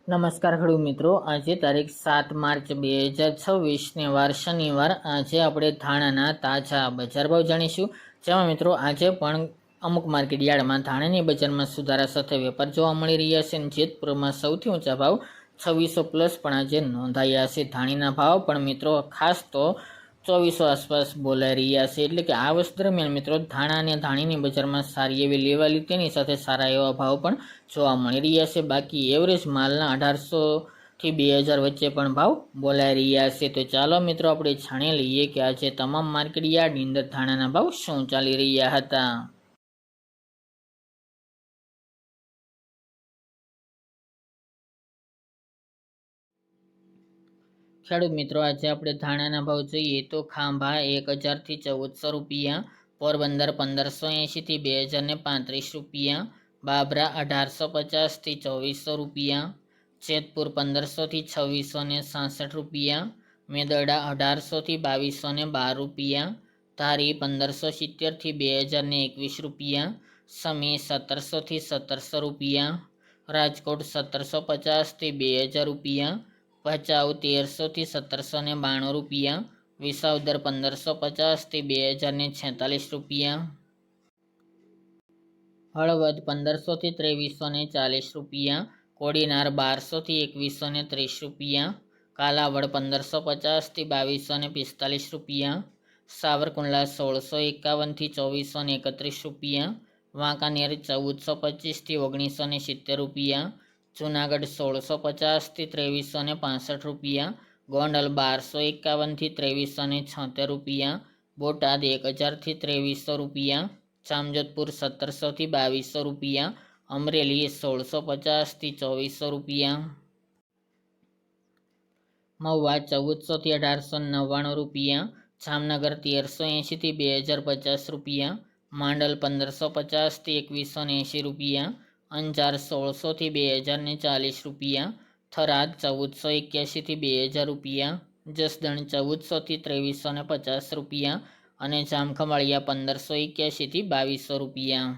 નમસ્કાર ખેડૂત મિત્રો, આજે તારીખ 7 માર્ચ 2026 ને વાર શનિવાર. આજે આપણે ધાણાના તાજા બજાર ભાવ જાણીશું. જેમાં મિત્રો આજે પણ અમુક માર્કેટ યાર્ડમાં ધાણાની બજારમાં સુધારા સાથે વેપાર જોવા મળી રહ્યા છે. જેતપુરમાં સૌથી ઊંચા ભાવ 2600 પ્લસ પણ આજે નોંધાયા છે. ધાણીના ભાવ પણ મિત્રો ખાસ તો 2400 આસપાસ બોલાઈ રહ્યા છે. એટલે કે આ વર્ષ દરમિયાન મિત્રો ધાણા અને ધાણીની બજારમાં સારી એવી લેવાલી, તેની સાથે સારા એવા ભાવ પણ જોવા મળી રહ્યા છે. બાકી એવરેજ માલના 1800 થી 2000 વચ્ચે પણ ભાવ બોલાઈ રહ્યા છે. તો ચાલો મિત્રો આપણે જાણી લઈએ કે આજે તમામ માર્કેટ યાર્ડની અંદર ધાણાના ભાવ શું ચાલી રહ્યા હતા. ખેડૂત મિત્રો, આજે આપણે ધાણાના ભાવ જોઈએ તો ખાંભા 1000 થી 1400 રૂપિયા, પોરબંદર 1580 થી 2035 રૂપિયા, બાબરા 1850 થી 2400 રૂપિયા, જેતપુર 1500 થી 2666 રૂપિયા, મેદરડા 1800 થી 2212 રૂપિયા, ધારી 1570 થી 2021 રૂપિયા, સમી 1700 થી 1700 રૂપિયા, રાજકોટ 1750 થી 2000 રૂપિયા, ભચાઉ 1300 થી 1792 રૂપિયા, વિસાવદર 1550 થી 2046 રૂપિયા, હળવદ 1500 થી 2340 રૂપિયા, કોડીનાર 1200 થી 2130 રૂપિયા, કાલાવડ 1550 થી 2245 રૂપિયા, સાવરકુંડલા 1651 થી 2431 રૂપિયા, વાંકાનેર 1425 થી 1970 રૂપિયા, જૂનાગઢ 1650 થી 2365 રૂપિયા, ગોંડલ 1251 થી 2376 રૂપિયા, બોટાદ 1000 થી 2300 રૂપિયા, જામજોધપુર 1700 થી 2200 રૂપિયા, અમરેલી 1650 થી 2400 રૂપિયા, મહુવા 1400 થી 1899 રૂપિયા, જામનગર 1380 થી 2050 રૂપિયા, માંડલ 1550 થી 2180 રૂપિયા, અંજાર 1600 થી 2040 રૂપિયા, થરાદ 1481 થી 2000 રૂપિયા, જસદણ 1400 થી 2350 રૂપિયા અને જામખંભાળિયા 1581 થી 2200 રૂપિયા.